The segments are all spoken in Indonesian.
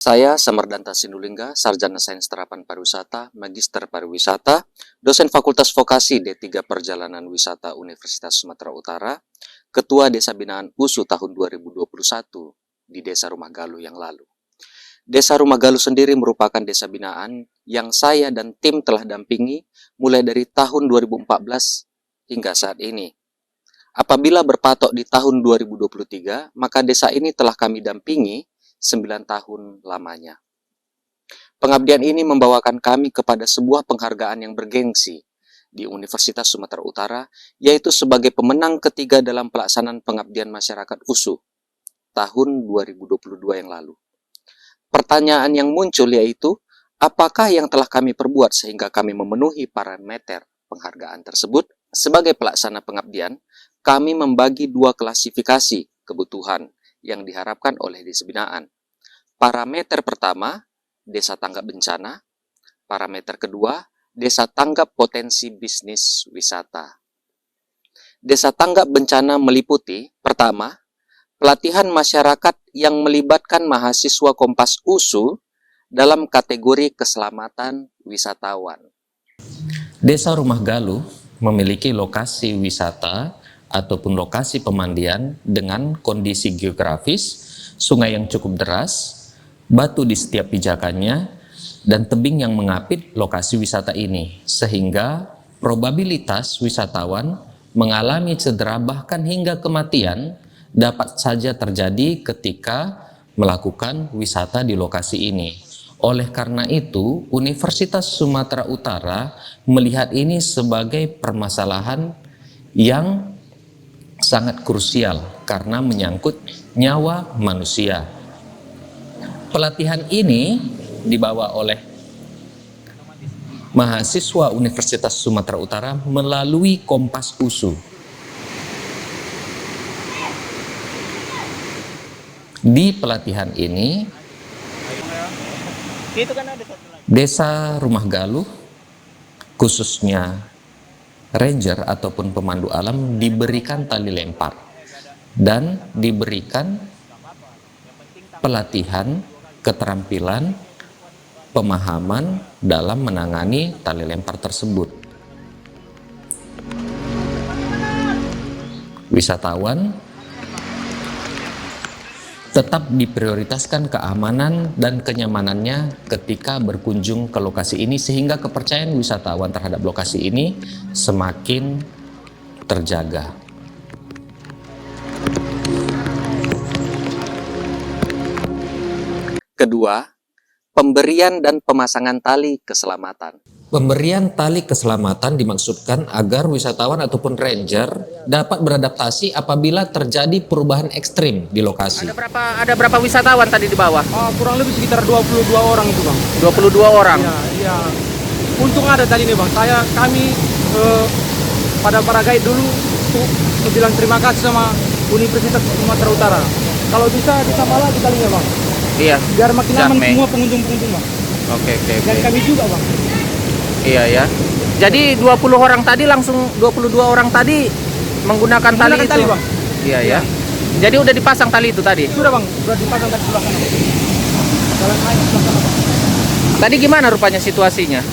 Saya Samardanta Sinulinga, Sarjana Sains Terapan Pariwisata, Magister Pariwisata, dosen Fakultas Vokasi D3 Perjalanan Wisata Universitas Sumatera Utara, Ketua Desa Binaan USU tahun 2021 di Desa Rumah Galuh yang lalu. Desa Rumah Galuh sendiri merupakan desa binaan yang saya dan tim telah dampingi mulai dari tahun 2014 hingga saat ini. Apabila berpatok di tahun 2023, maka desa ini telah kami dampingi 9 tahun lamanya. Pengabdian ini membawakan kami kepada sebuah penghargaan yang bergengsi di Universitas Sumatera Utara, yaitu sebagai pemenang ketiga dalam pelaksanaan pengabdian masyarakat USU tahun 2022 yang lalu. Pertanyaan yang muncul yaitu, apakah yang telah kami perbuat sehingga kami memenuhi parameter penghargaan tersebut? Sebagai pelaksana pengabdian, kami membagi dua klasifikasi kebutuhan yang diharapkan oleh desa binaan. Parameter pertama, desa tanggap bencana. Parameter kedua, desa tanggap potensi bisnis wisata. Desa tanggap bencana meliputi, pertama, pelatihan masyarakat yang melibatkan mahasiswa Kompas USU dalam kategori keselamatan wisatawan. Desa Rumah Galuh memiliki lokasi wisata ataupun lokasi pemandian dengan kondisi geografis, sungai yang cukup deras, batu di setiap pijakannya, dan tebing yang mengapit lokasi wisata ini, sehingga probabilitas wisatawan mengalami cedera bahkan hingga kematian dapat saja terjadi ketika melakukan wisata di lokasi ini. Oleh karena itu, Universitas Sumatera Utara melihat ini sebagai permasalahan yang sangat krusial karena menyangkut nyawa manusia. Pelatihan ini dibawa oleh mahasiswa Universitas Sumatera Utara melalui Kompas USU. Di pelatihan ini, Desa Rumah Galuh, khususnya ranger ataupun pemandu alam, diberikan tali lempar dan diberikan pelatihan, keterampilan, pemahaman dalam menangani tali lempar tersebut. Wisatawan tetap diprioritaskan keamanan dan kenyamanannya ketika berkunjung ke lokasi ini, sehingga kepercayaan wisatawan terhadap lokasi ini semakin terjaga. Kedua, pemberian dan pemasangan tali keselamatan. Pemberian tali keselamatan dimaksudkan agar wisatawan ataupun ranger dapat beradaptasi apabila terjadi perubahan ekstrim di lokasi. Ada berapa wisatawan tadi di bawah? Kurang lebih sekitar 22 orang itu, Bang. 22 orang. Iya. Untung ada tadi nih, Bang. Kami pada para guide dulu tuh bilang terima kasih sama Universitas Sumatera Utara. Kalau bisa ditambah lagi talinya, Bang. Iya. Biar makin aman semua pengunjung-pengunjung, Bang. Oke. Dan kami juga, Bang. Iya ya. Jadi 22 orang tadi menggunakan tali itu. Tali, Bang. Iya ya. Jadi udah dipasang tali itu tadi. Sudah, Bang. Sudah dipasang tadi sebelah sana, Bang. Jalan air sebelah sana, Bang. Tadi gimana rupanya situasinya?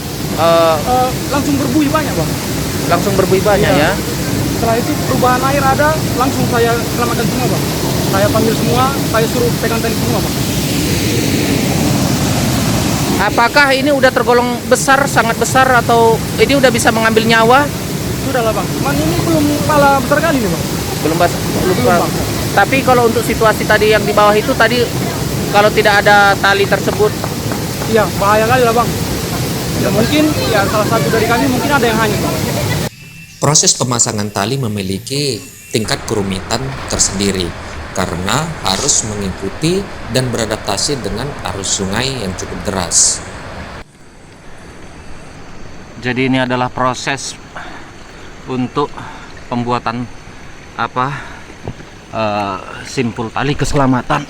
Langsung berbunyi banyak, Bang. Langsung berbunyi banyak ya. Setelah itu perubahan air ada, langsung saya selamatkan semua, Bang. Saya panggil semua, saya suruh pegang tali semua, Bang. Apakah ini udah tergolong besar, sangat besar, atau ini udah bisa mengambil nyawa? Sudah lah, Bang. Cuman ini belum kalah besar kali nih, Bang. Belum, Bang. Tapi kalau untuk situasi tadi yang di bawah itu tadi, kalau tidak ada tali tersebut, iya bahaya kali lah, Bang. Ya mungkin ya salah satu dari kami mungkin ada yang hanyut, Bang. Proses pemasangan tali memiliki tingkat kerumitan tersendiri karena harus mengikuti dan beradaptasi dengan arus sungai yang cukup deras. jadi ini adalah proses untuk pembuatan simpul tali keselamatan.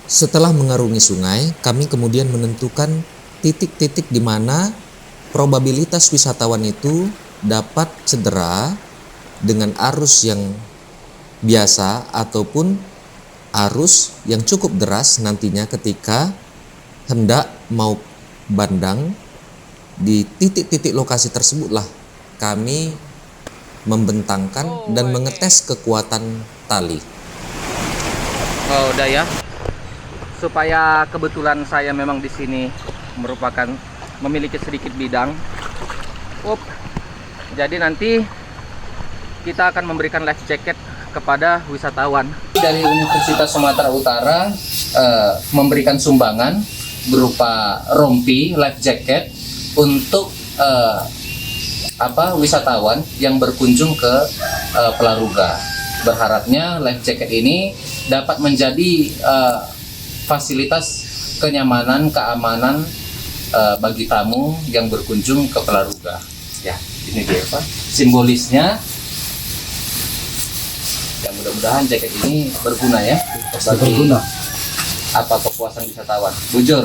Setelah mengarungi sungai, kami kemudian menentukan titik-titik di mana probabilitas wisatawan itu dapat cedera dengan arus yang biasa ataupun arus yang cukup deras nantinya ketika hendak mau bandang. Di titik-titik lokasi tersebutlah kami membentangkan dan mengetes kekuatan tali. Oh, udah ya. Supaya kebetulan saya memang di sini merupakan memiliki sedikit bidang. Jadi nanti kita akan memberikan life jacket kepada wisatawan. Dari Universitas Sumatera Utara memberikan sumbangan berupa rompi life jacket untuk wisatawan yang berkunjung ke Pelaruga. Berharapnya life jacket ini dapat menjadi fasilitas kenyamanan, keamanan bagi tamu yang berkunjung ke Pelaruga. Ya, ini dia simbolisnya. Ya, mudah-mudahan jaket ini berguna ya bagi kepuasan wisatawan. Bujur.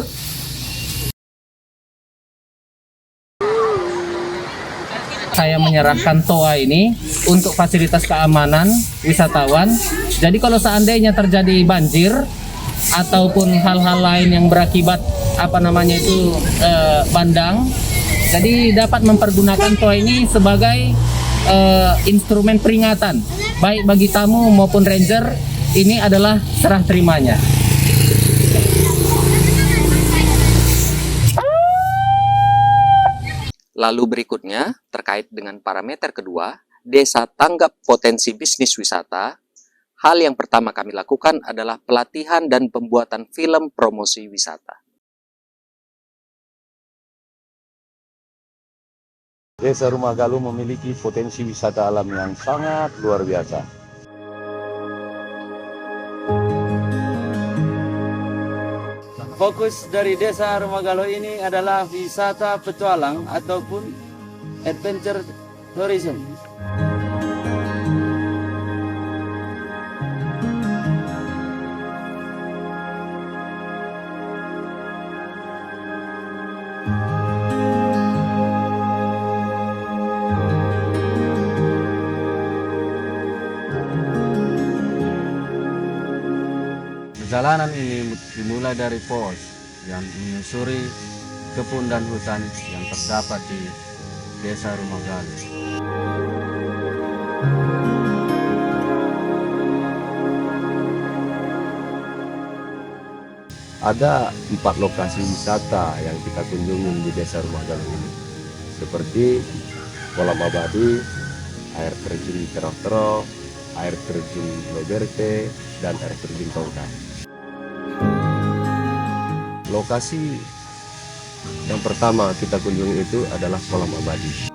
Saya menyerahkan toa ini untuk fasilitas keamanan wisatawan. Jadi kalau seandainya terjadi banjir ataupun hal-hal lain yang berakibat bandang, jadi dapat mempergunakan toa ini sebagai instrumen peringatan baik bagi tamu maupun ranger. Ini adalah serah terimanya. Lalu berikutnya, terkait dengan parameter kedua, desa tanggap potensi bisnis wisata, hal yang pertama kami lakukan adalah pelatihan dan pembuatan film promosi wisata. Desa Rumah Galuh memiliki potensi wisata alam yang sangat luar biasa. Fokus dari Desa Rumah Galuh ini adalah wisata petualang ataupun adventure tourism. Perjalanan ini dimulai dari pos yang menyusuri kebun dan hutan yang terdapat di Desa Rumah Galuh. Ada 4 lokasi wisata yang kita kunjungi di Desa Rumah Galuh ini, seperti Kolam Abadi, air terjun Terok-Terok, air terjun Loberte, dan air terjun Tongkang. Lokasi yang pertama kita kunjungi itu adalah Kolam Abadi.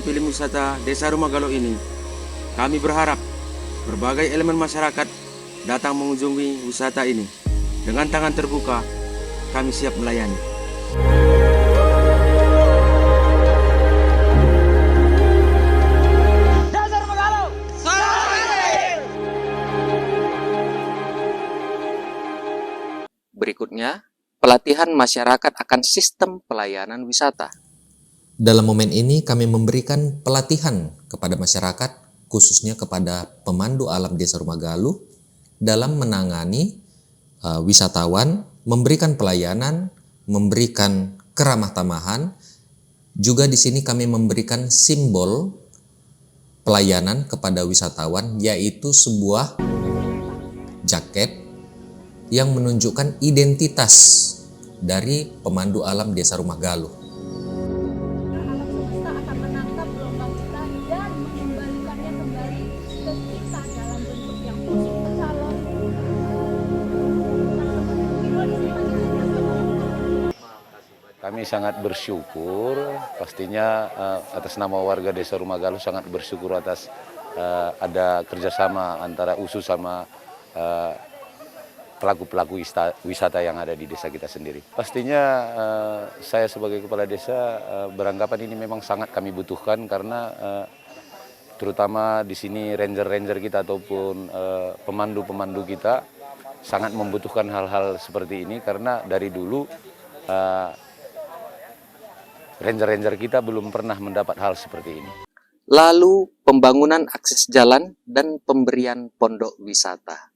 Taman Film Wisata Desa Rumah Galuh ini, kami berharap berbagai elemen masyarakat datang mengunjungi wisata ini. Dengan tangan terbuka, kami siap melayani. Berikutnya, pelatihan masyarakat akan sistem pelayanan wisata. Dalam momen ini kami memberikan pelatihan kepada masyarakat, khususnya kepada pemandu alam Desa Rumah Galuh dalam menangani wisatawan, memberikan pelayanan, memberikan keramah tamahan. Juga di sini kami memberikan simbol pelayanan kepada wisatawan, yaitu sebuah jaket yang menunjukkan identitas dari pemandu alam Desa Rumah Galuh. Alam semesta akan menangkap gelombang kita dan mengembalikannya kembali ke kita dalam bentuk yang positif. Kalau kami sangat bersyukur, pastinya atas nama warga Desa Rumah Galuh sangat bersyukur atas ada kerjasama antara USU sama pelaku-pelaku wisata yang ada di desa kita sendiri. Pastinya saya sebagai kepala desa beranggapan ini memang sangat kami butuhkan karena terutama di sini ranger-ranger kita ataupun pemandu-pemandu kita sangat membutuhkan hal-hal seperti ini karena dari dulu ranger-ranger kita belum pernah mendapat hal seperti ini. Lalu, pembangunan akses jalan dan pemberian pondok wisata.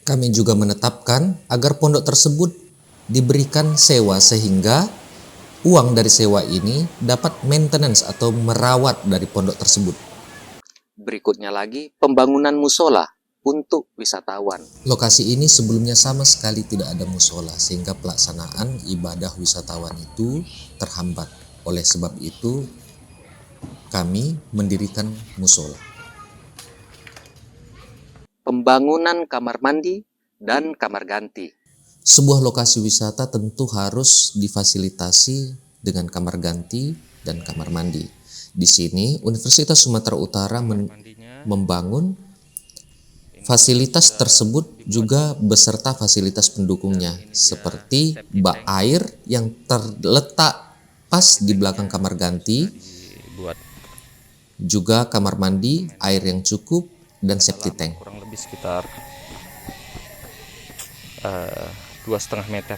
Kami juga menetapkan agar pondok tersebut diberikan sewa sehingga uang dari sewa ini dapat maintenance atau merawat dari pondok tersebut. Berikutnya lagi, pembangunan musola untuk wisatawan. Lokasi ini sebelumnya sama sekali tidak ada musola sehingga pelaksanaan ibadah wisatawan itu terhambat. Oleh sebab itu kami mendirikan musola. Pembangunan kamar mandi dan kamar ganti. Sebuah lokasi wisata tentu harus difasilitasi dengan kamar ganti dan kamar mandi. Di sini Universitas Sumatera Utara membangun fasilitas tersebut juga beserta fasilitas pendukungnya seperti bak air yang terletak pas di belakang kamar ganti, juga kamar mandi, air yang cukup, dan septic tank. Kurang lebih sekitar 2,5 meter.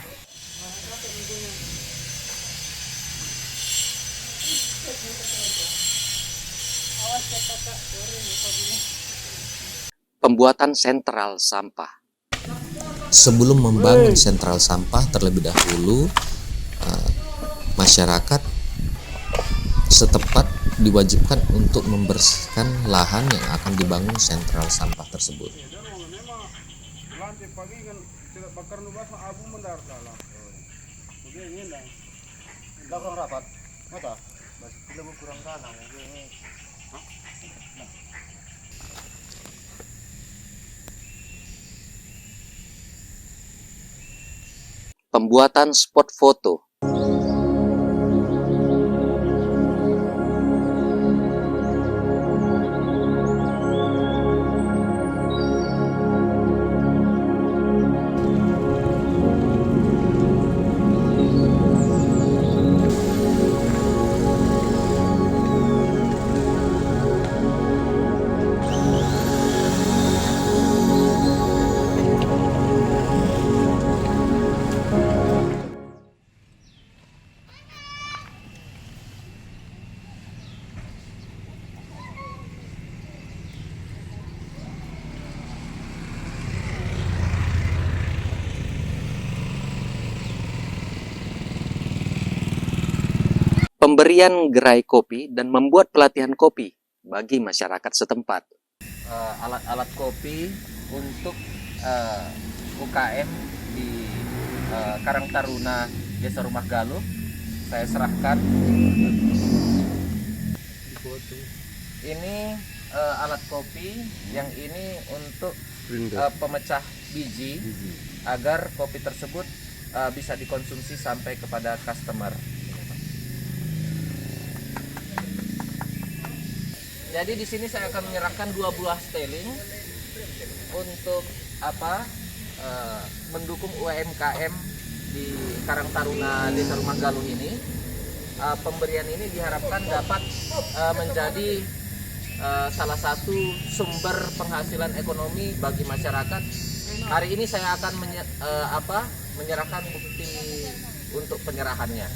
Pembuatan sentral sampah. Sebelum membangun sentral sampah terlebih dahulu, masyarakat setempat diwajibkan untuk membersihkan lahan yang akan dibangun sentral sampah tersebut. Pembuatan spot foto. Pemberian gerai kopi dan membuat pelatihan kopi bagi masyarakat setempat. Alat-alat kopi untuk UKM di Karang Taruna Desa Rumah Galuh saya serahkan. Ini alat kopi, yang ini untuk pemecah biji agar kopi tersebut bisa dikonsumsi sampai kepada customer. Jadi di sini saya akan menyerahkan 2 buah styling untuk mendukung UMKM di Karang Taruna Desa Rumah Galuh ini. Pemberian ini diharapkan dapat menjadi salah satu sumber penghasilan ekonomi bagi masyarakat. Hari ini saya akan menyerahkan bukti untuk penyerahannya,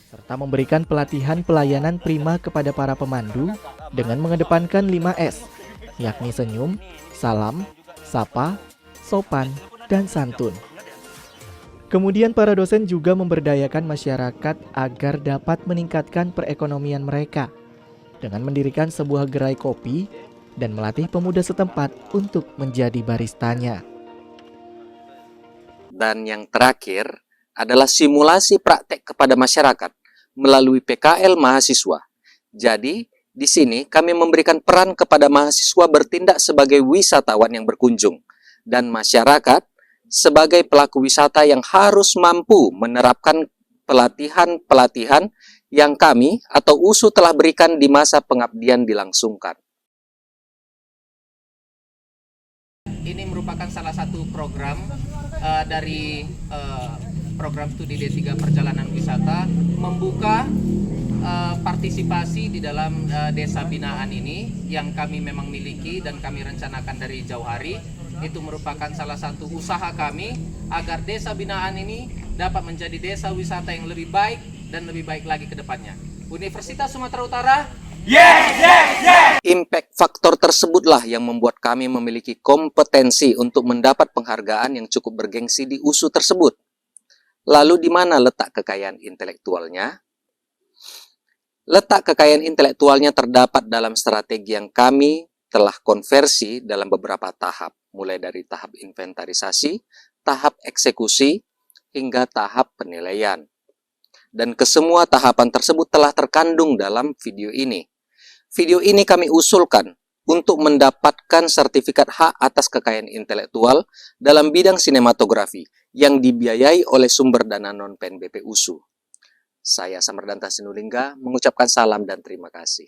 serta memberikan pelatihan pelayanan prima kepada para pemandu dengan mengedepankan 5S, yakni senyum, salam, sapa, sopan, dan santun. Kemudian para dosen juga memberdayakan masyarakat agar dapat meningkatkan perekonomian mereka dengan mendirikan sebuah gerai kopi dan melatih pemuda setempat untuk menjadi baristanya. Dan yang terakhir adalah simulasi praktek kepada masyarakat melalui PKL mahasiswa. Jadi, di sini kami memberikan peran kepada mahasiswa bertindak sebagai wisatawan yang berkunjung dan masyarakat sebagai pelaku wisata yang harus mampu menerapkan pelatihan-pelatihan yang kami atau USU telah berikan di masa pengabdian dilangsungkan. Ini merupakan salah satu program dari program studi D3 Perjalanan Wisata, membuka partisipasi di dalam desa binaan ini yang kami memang miliki dan kami rencanakan dari jauh hari. Itu merupakan salah satu usaha kami agar desa binaan ini dapat menjadi desa wisata yang lebih baik dan lebih baik lagi ke depannya. Universitas Sumatera Utara, Impact faktor tersebutlah yang membuat kami memiliki kompetensi untuk mendapat penghargaan yang cukup bergengsi di USU tersebut. Lalu di mana letak kekayaan intelektualnya? Letak kekayaan intelektualnya terdapat dalam strategi yang kami telah konversi dalam beberapa tahap, mulai dari tahap inventarisasi, tahap eksekusi, hingga tahap penilaian. Dan kesemua tahapan tersebut telah terkandung dalam video ini. Video ini kami usulkan untuk mendapatkan sertifikat hak atas kekayaan intelektual dalam bidang sinematografi yang dibiayai oleh sumber dana non-PNBP USU. Saya Samardanta Sinulinga mengucapkan salam dan terima kasih.